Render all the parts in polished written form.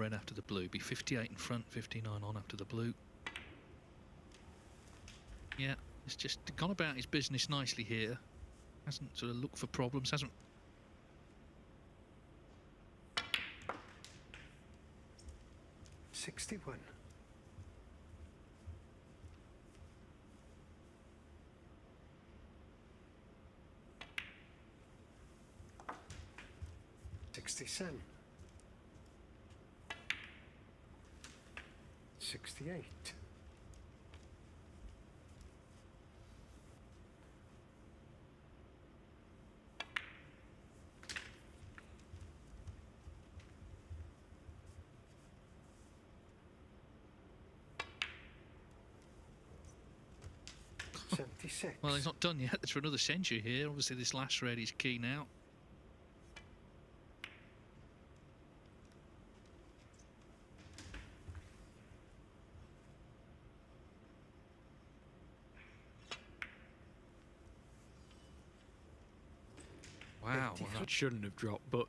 red after the blue. Be 58 in front, 59 on after the blue. Yeah, it's just gone about his business nicely here. Hasn't sort of looked for problems, hasn't. 61. 67. 68. 76. Well, he's not done yet. There's another century here. Obviously, this last red is key now. Wow, well, that shouldn't have dropped, but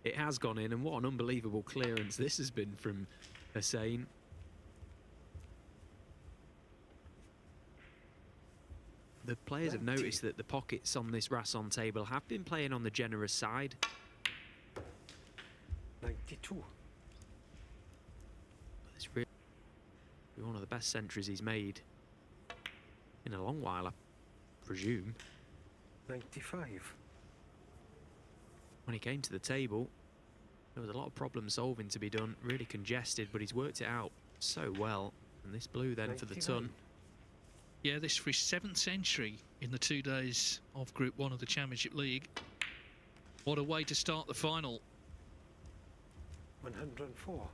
it has gone in, and what an unbelievable clearance this has been from Hossein. The players have noticed that the pockets on this Rasson table have been playing on the generous side. 92. It's really one of the best centuries he's made in a long while, I presume. 95. When he came to the table, there was a lot of problem solving to be done, really congested, but he's worked it out so well. And this blue then 99. for the ton. Yeah, this for his 7th century in the 2 days of Group 1 of the Championship League. What a way to start the final. 104.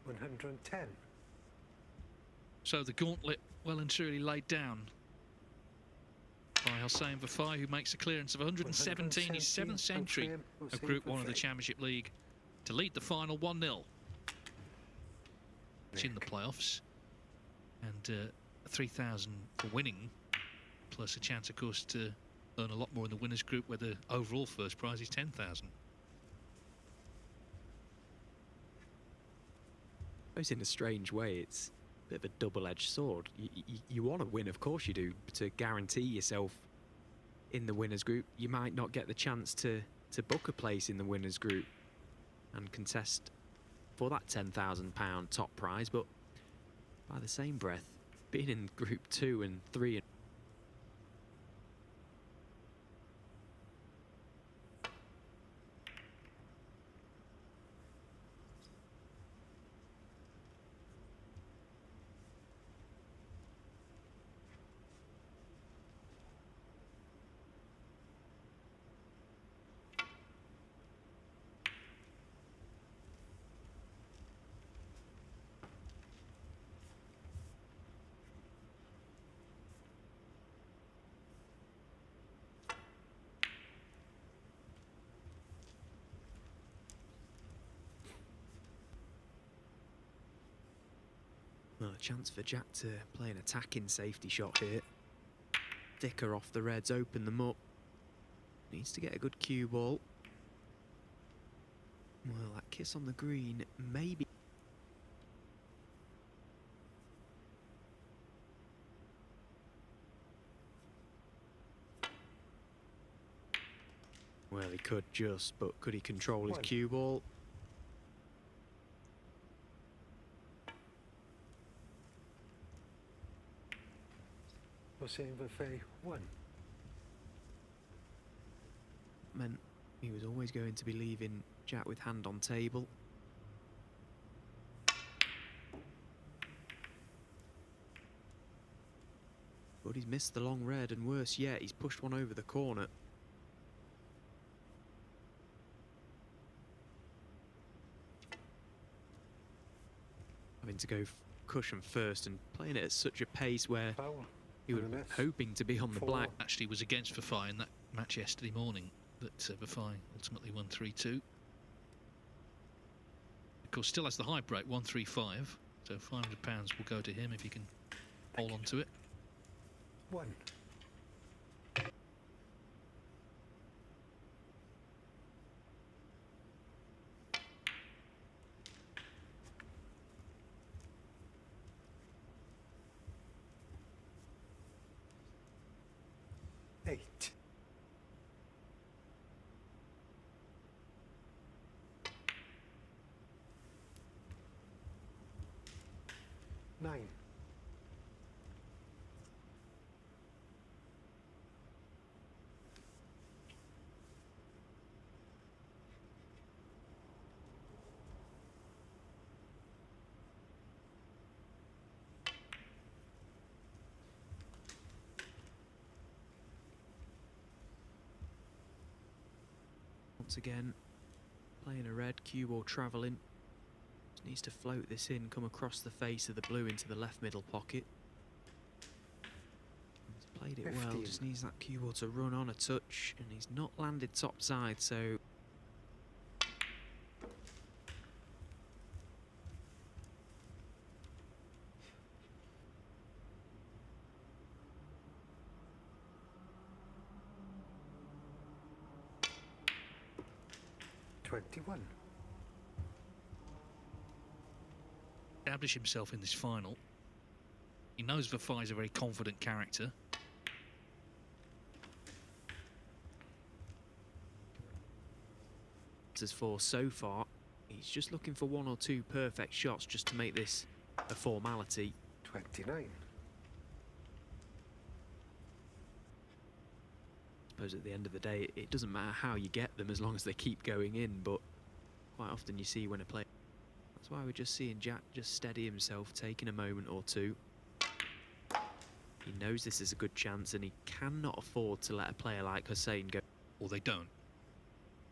110. So the gauntlet well and truly laid down by Hossein Vafaei, who makes a clearance of 117, his 7th century of Group 1 of the Championship League, to lead the final 1-0. It's in the playoffs, and 3,000 for winning, plus a chance, of course, to earn a lot more in the winners' group, where the overall first prize is 10,000. It's in a strange way, it's a bit of a double-edged sword. You want to win, of course you do, to guarantee yourself in the winners group. You might not get the chance to book a place in the winners group and contest for that £10,000 top prize, but by the same breath, being in group 2 and 3 Well, a chance for Jack to play an attacking safety shot here. Thicker off the reds, open them up. Needs to get a good cue ball. Well, that kiss on the green, maybe. Well, he could just, but could he control his cue ball? Hossein Vafaei 1. Meant he was always going to be leaving Jack with hand on table. But he's missed the long red, and worse yet, he's pushed one over the corner. Having to go cushion first and playing it at such a pace where he was hoping to be on the black. Actually was against Vafaei in that match yesterday morning, that Vafaei ultimately won 3-2. Of course, still has the high break, 135, so £500 will go to him if he can hold on to it. 1. 8. 9. 'Once again, playing a red, cue ball travelling. Just needs to float this in, come across the face of the blue into the left middle pocket. He's played it well, 15. just needs that cue ball to run on a touch, and he's not landed top side, so... $21. Establish himself in this final. He knows Vafaei is a very confident character. As for so far, he's just looking for 1 or 2 perfect shots just to make this a formality. 29. I suppose at the end of the day, it doesn't matter how you get them as long as they keep going in, but quite often you see when a player... That's why we're just seeing Jack just steady himself, taking a moment or two. He knows this is a good chance and he cannot afford to let a player like Hossein go. Or they don't.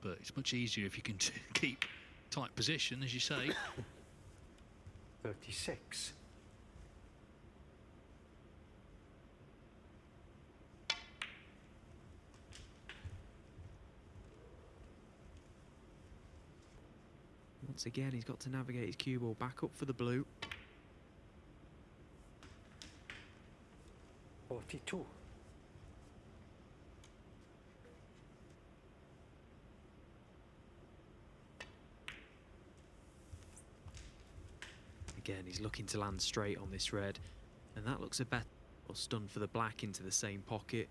But it's much easier if you can keep tight position, as you say. 36. Once again, he's got to navigate his cue ball back up for the blue. 42. Again, he's looking to land straight on this red, and that looks a better stun for the black into the same pocket.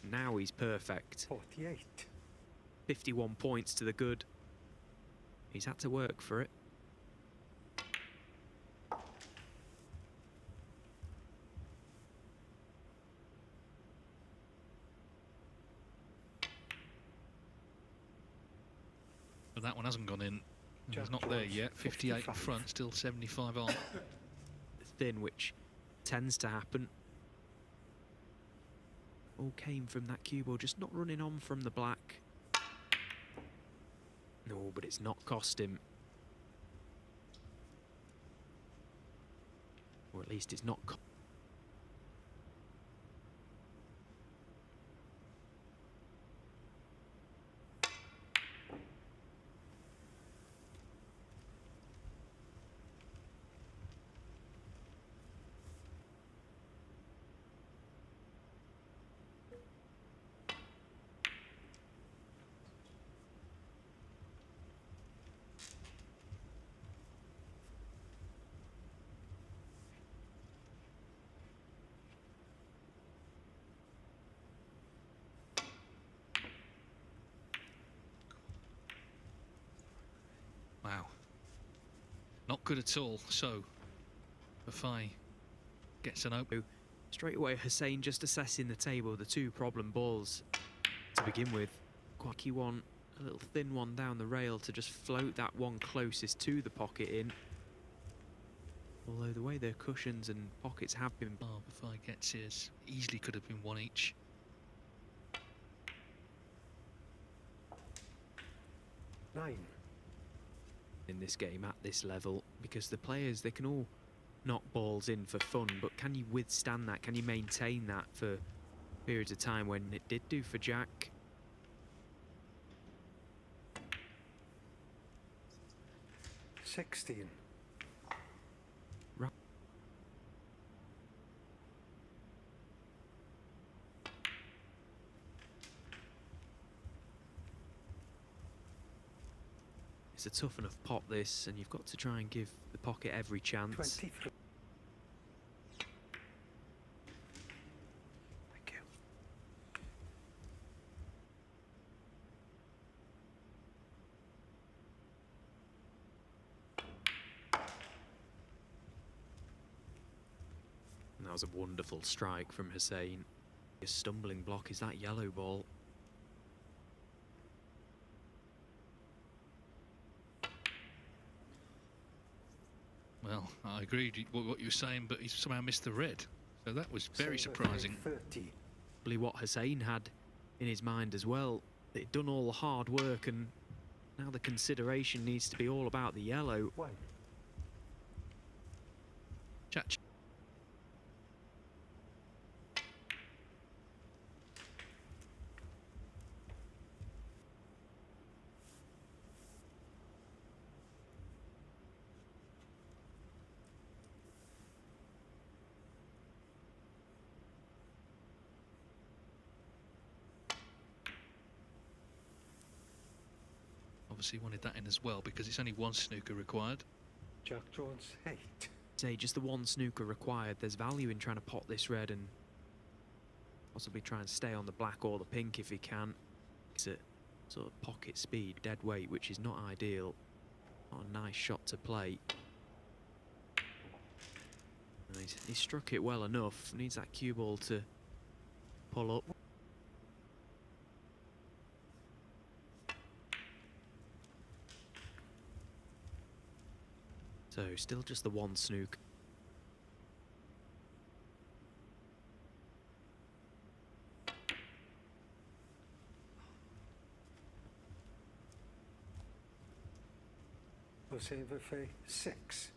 Now he's perfect. 48. 51 points to the good. He's had to work for it. But that one hasn't gone in. He's Jack not there George, yet. 58 in 55. front, still 75 on. Thin, which tends to happen. All came from that cue ball, just not running on from the black. No, but it's not cost him. Or at least it's not Wow. Not good at all. So, Vafaei gets an open. straight away. Hossein just assessing the table, the 2 problem balls to begin with. Quacky one, a little thin one down the rail to just float that one closest to the pocket in. Although the way their cushions and pockets have been... Oh, Vafaei gets his. Easily could have been 1 each. 9. in this game at this level, because the players, they can all knock balls in for fun, but can you withstand that? Can you maintain that for periods of time when it did do for Jack? $16. Right. It's a tough enough pot, this, and you've got to try and give the pocket every chance. 23. That was a wonderful strike from Hossein. A stumbling block is that yellow ball. Well, I agreed with what you were saying, but he somehow missed the red. So that was very surprising. 30. Probably what Hossein had in his mind as well. They'd done all the hard work, and now the consideration needs to be all about the yellow. 1. Chat. Obviously wanted that in as well because it's only one snooker required. Jack Jones 8. Say just the one snooker required. There's value in trying to pot this red and possibly try and stay on the black or the pink if he can. It's at sort of pocket speed, dead weight, which is not ideal. Not a nice shot to play. And he's struck it well enough. Needs that cue ball to pull up. So still just the one snook. Hossein Vafaei 6.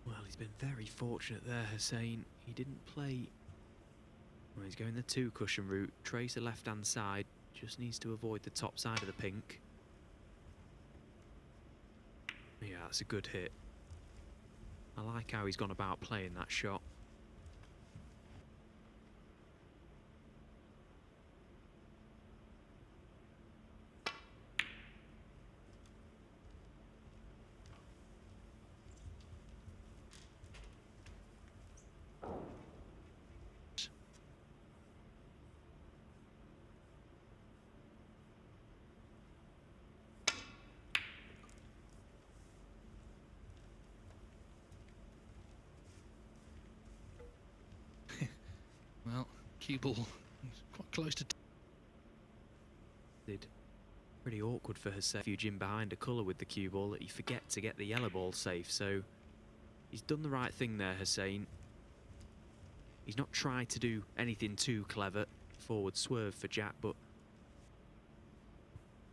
Well, he's been very fortunate there, Hossein. He didn't play. Well, he's going the two cushion route. Trace the left-hand side. Just needs to avoid the top side of the pink. Yeah, that's a good hit. I like how he's gone about playing that shot. Well, cue ball quite close to. Pretty awkward for Hossein. Refuge in behind a colour with the cue ball that you forget to get the yellow ball safe. So he's done the right thing there, Hossein. He's not tried to do anything too clever. Forward swerve for Jack, but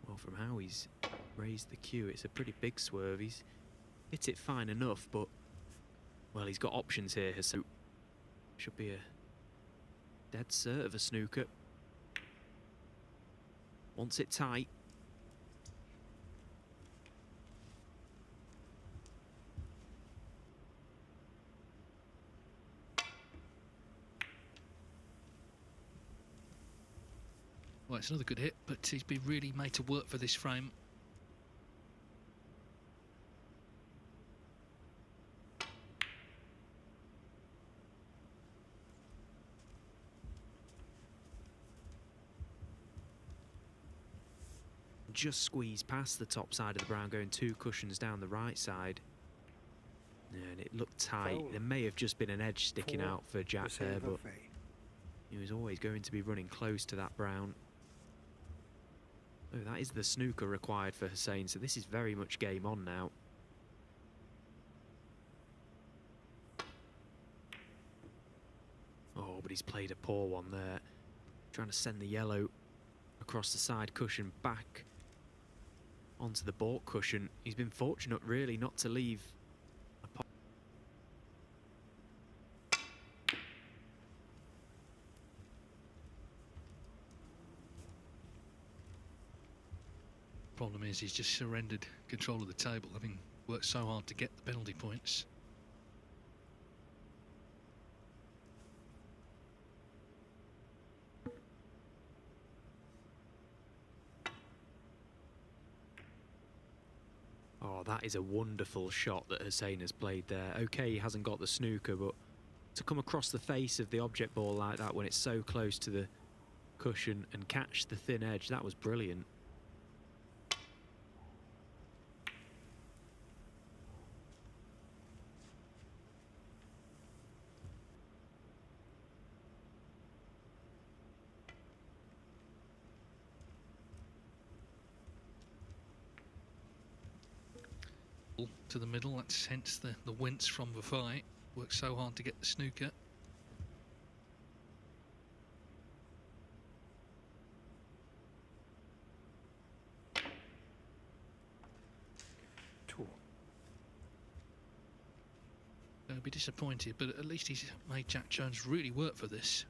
well, from how he's raised the cue, it's a pretty big swerve. He's hit it fine enough, but well, he's got options here. Hossein should be a dead cert of a snooker. Wants it tight. Well, it's another good hit, but he's been really made to work for this frame. Just squeezed past the top side of the brown, going two cushions down the right side. And it looked tight. Foul. There may have just been an edge sticking 4. out for Jack Hossein there, but Vafaei. he was always going to be running close to that brown. Oh, that is the snooker required for Hossein, so this is very much game on now. Oh, but he's played a poor one there. Trying to send the yellow across the side cushion back onto the baulk cushion. He's been fortunate, really, not to leave a Problem is, he's just surrendered control of the table, having worked so hard to get the penalty points. Oh, that is a wonderful shot that Hossein has played there. Okay, he hasn't got the snooker, but to come across the face of the object ball like that when it's so close to the cushion and catch the thin edge, that was brilliant. To the middle, that's hence the wince from Vafaei. Worked so hard to get the snooker. Two. I'll be disappointed, but at least he's made Jack Jones really work for this.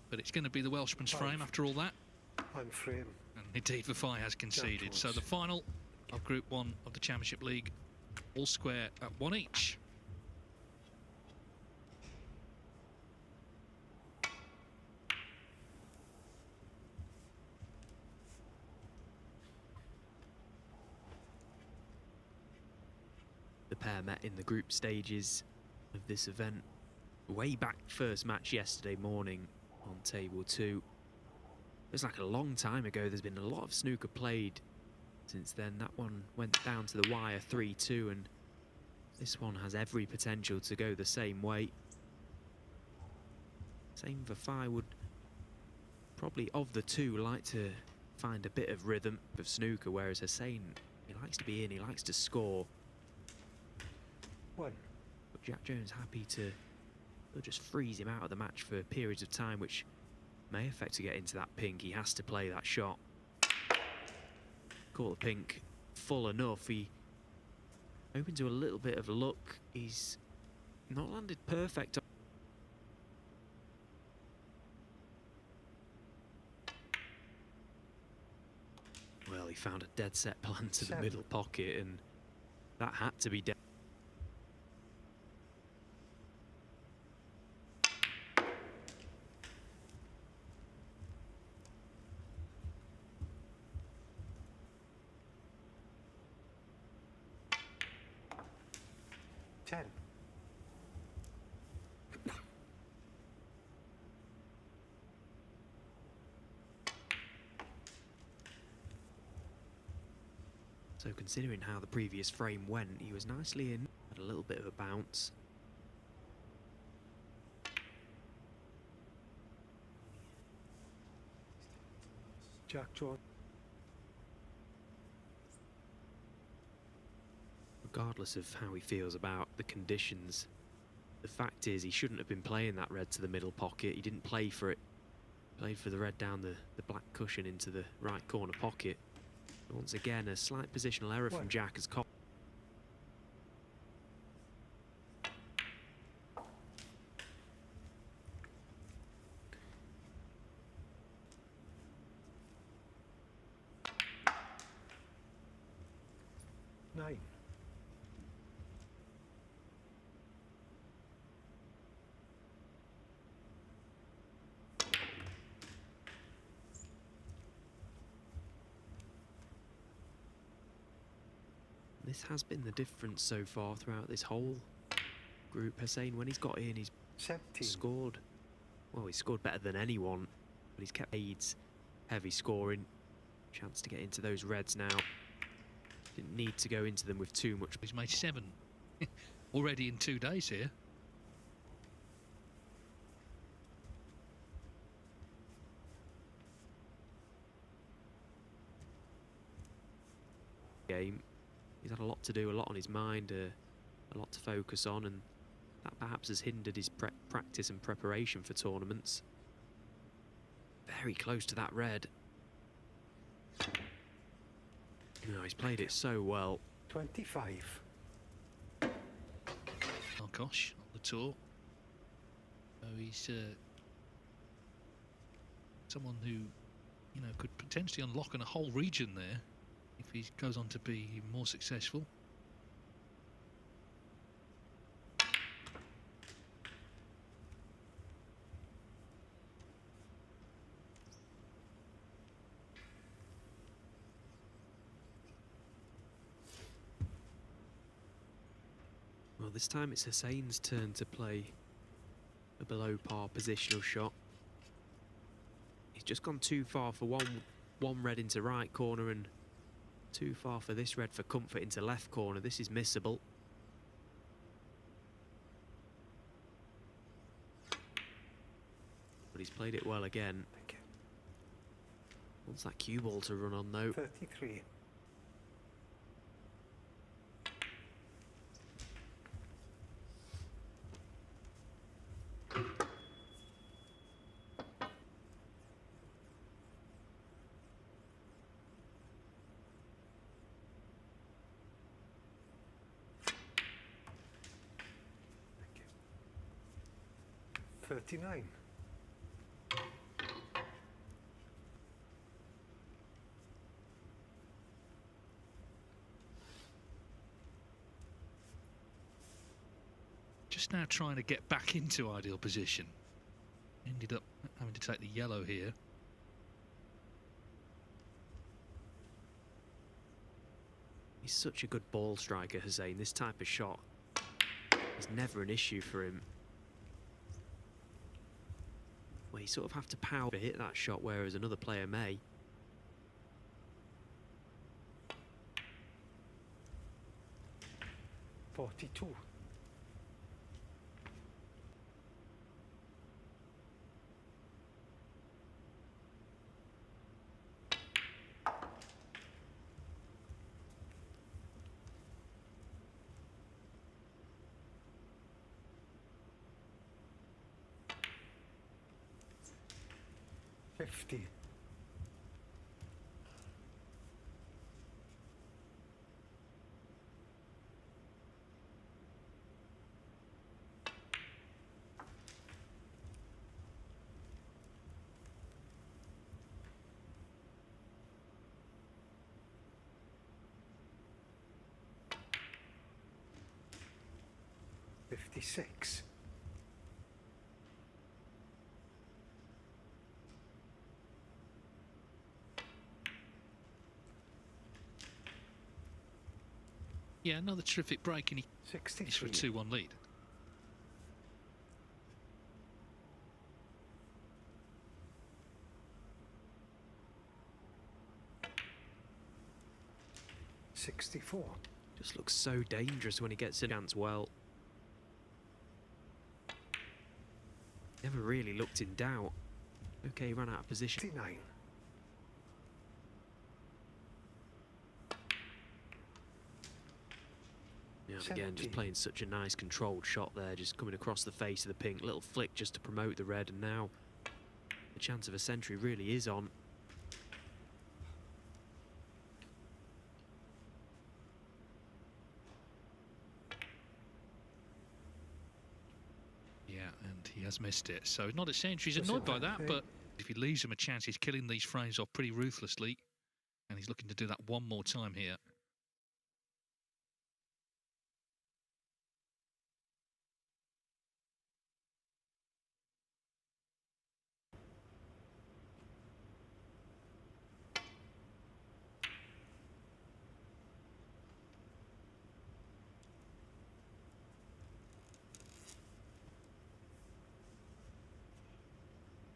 But it's going to be the Welshman's frame after all that. On frame. And indeed, Vafaei has conceded. So the final of Group 1 of the Championship League, all square at 1 each. The pair met in the group stages of this event way back first match yesterday morning on table 2. It's like a long time ago. There's been a lot of snooker played since then. That one went down to the wire 3-2, and this one has every potential to go the same way. Hossein Vafaei would probably, of the two, like to find a bit of rhythm of snooker, whereas Hossein, he likes to be in, he likes to score. One. But Jack Jones happy to just freeze him out of the match for periods of time, which may affect to get into that pink. He has to play that shot. Caught the pink full enough. He open to a little bit of luck. He's not landed perfect. Well, he found a dead set plan to the middle pocket, and that had to be dead. So considering how the previous frame went, he was nicely in, had a little bit of a bounce. Jack Jones. Regardless of how he feels about the conditions, the fact is he shouldn't have been playing that red to the middle pocket. He didn't play for it. Played for the red down the black cushion into the right corner pocket. Once again, a slight positional error from Jack has caught. Nine. This has been the difference so far throughout this whole group. Hossein, when he's got in, he's 17. scored. Well, he's scored better than anyone, but he's kept aids, heavy scoring. Chance to get into those reds now. Didn't need to go into them with too much. He's made 7 already in 2 days here. Game. He's had a lot to do, a lot on his mind, a lot to focus on, and that perhaps has hindered his practice and preparation for tournaments. very close to that red. No, he's played it so well. 25. Oh gosh, on the tour. So he's someone who, you know, could potentially unlock in a whole region there if he goes on to be even more successful. Well, this time it's Hossein's turn to play a below par positional shot. He's just gone too far for one red into right corner and too far for this red for comfort into left corner. This is missable. But he's played it well again. Wants that cue ball to run on though. 33. Thank you. 39. Just now trying to get back into ideal position. Ended up having to take the yellow here. He's such a good ball striker, Hossein. This type of shot is never an issue for him. Well, you sort of have to power to hit that shot, whereas another player may. .42. $50. $56. Yeah, another terrific break, and he's for a 2-1 lead. $64. Just looks so dangerous when he gets a chance well. Never really looked in doubt. Okay, he ran out of position. 69. Yeah, again, just playing such a nice controlled shot there, just coming across the face of the pink. Little flick just to promote the red, and now the chance of a century really is on. Yeah, and he has missed it. So not a century. He's annoyed by that, but if he leaves him a chance, he's killing these frames off pretty ruthlessly. And he's looking to do that one more time here.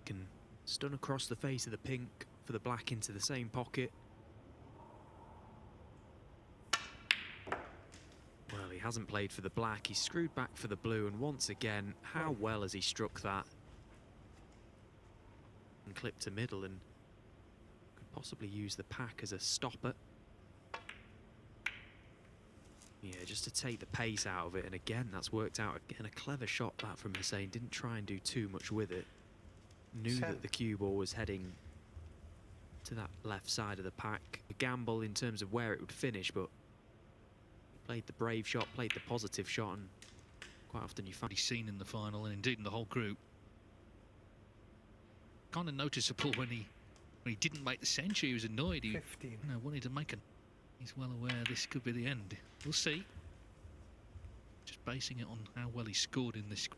Can stun across the face of the pink for the black into the same pocket. Well, he hasn't played for the black, he's screwed back for the blue, and once again, how well has he struck that? And clipped to middle, and could possibly use the pack as a stopper. Yeah, just to take the pace out of it, and again, that's worked out. Again, a clever shot that from Hossein, didn't try and do too much with it. knew Seven. that the cue ball was heading to that left side of the pack. A gamble in terms of where it would finish, but he played the brave shot, played the positive shot, and quite often you find He's seen in the final, and indeed in the whole group. Kind of noticeable when he didn't make the century. He was annoyed. He 15. wanted to make an. He's well aware this could be the end. We'll see. Just basing it on how well he scored in this.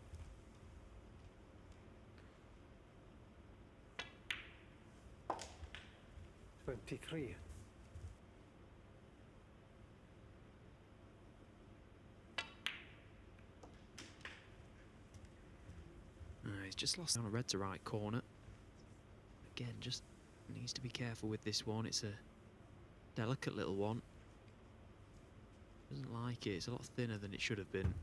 23. He's just lost on a red to right corner. Again, just needs to be careful with this one. It's a delicate little one. Doesn't like it. It's a lot thinner than it should have been.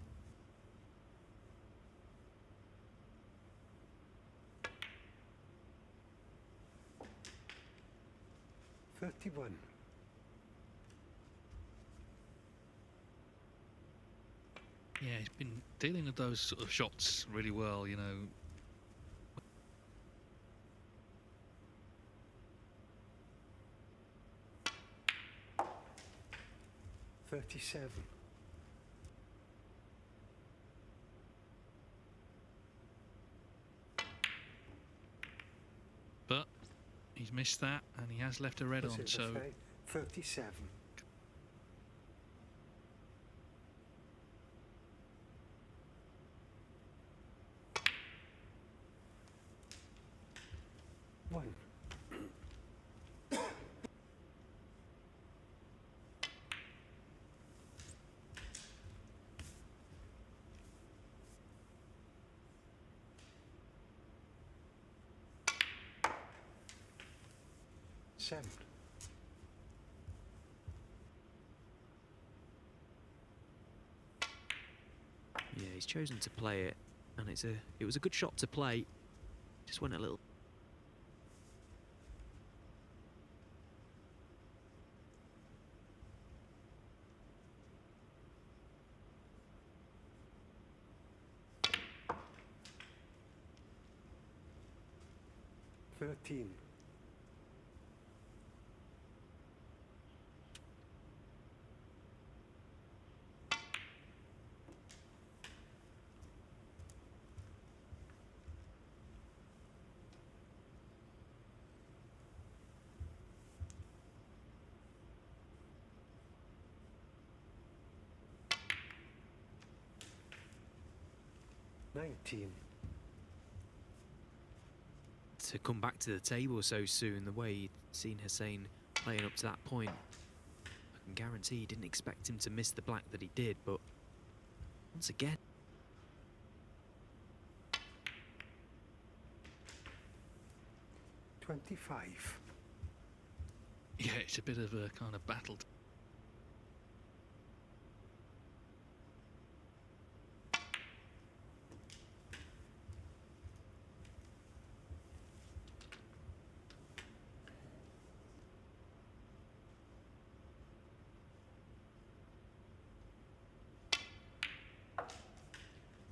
$31. Yeah, he's been dealing with those sort of shots really well, you know. $37. But he's missed that, and he has left a red on, Hossein so Vafaei, 37. One. Seven. Yeah, he's chosen to play it, and it was a good shot to play. Just went a little. $13. $19. To come back to the table so soon, the way he'd seen Hossein playing up to that point, I can guarantee he didn't expect him to miss the black that he did, but once again. $25. yeah, it's a bit of a kind of battle.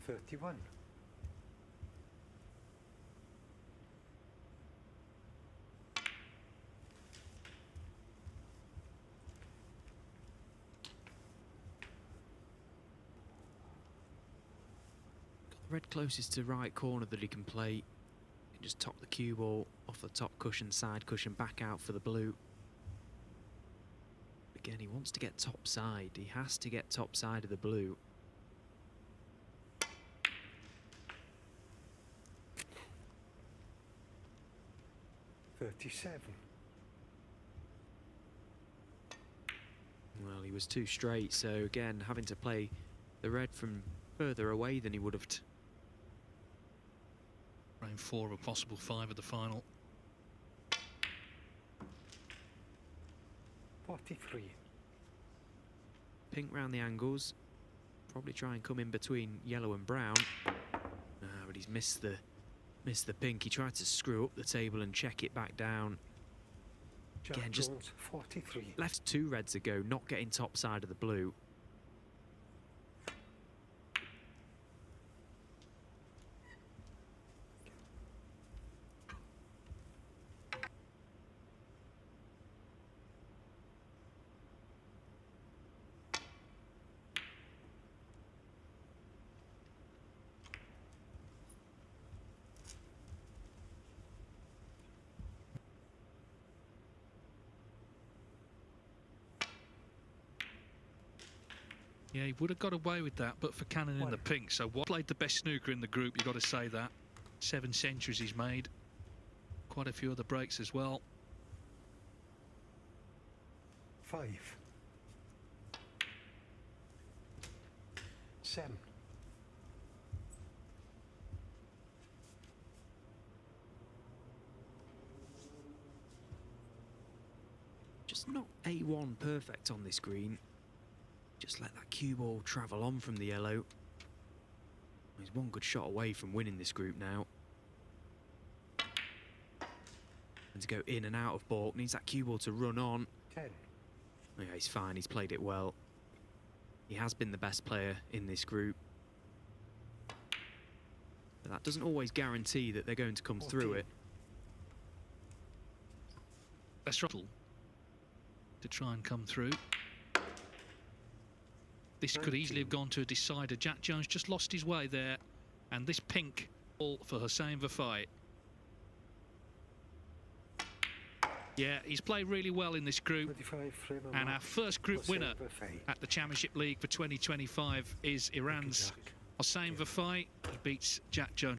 $31. Got the red closest to right corner that he can play. He can just top the cue ball off the top cushion, side cushion, back out for the blue. Again, he wants to get top side. He has to get top side of the blue. $37. Well, he was too straight, so again, having to play the red from further away than he would have. Round 4 of a possible 5 of the final. 43. Pink round the angles. Probably try and come in between yellow and brown. But he's missed the pink. He tried to screw up the table and check it back down. Jack Again, just Jones, 43. left 2 reds ago, not getting top side of the blue. Yeah, he would have got away with that, but for Cannon in the pink. So what played the best snooker in the group, you've got to say that. 7 centuries he's made. Quite a few other breaks as well. 5. 7. Just not A1 perfect on this green. Just let that cue ball travel on from the yellow. He's one good shot away from winning this group now. And to go in and out of baulk, needs that cue ball to run on. 10. Yeah, he's fine, he's played it well. He has been the best player in this group. But that doesn't always guarantee that they're going to come 14. through it. A struggle to try and come through. This could easily have gone to a decider. Jack Jones just lost his way there. And this pink ball for Hossein Vafaei. Yeah, he's played really well in this group. And our first group winner at the Championship League for 2025 is Iran's Hossein Vafaei. He beats Jack Jones.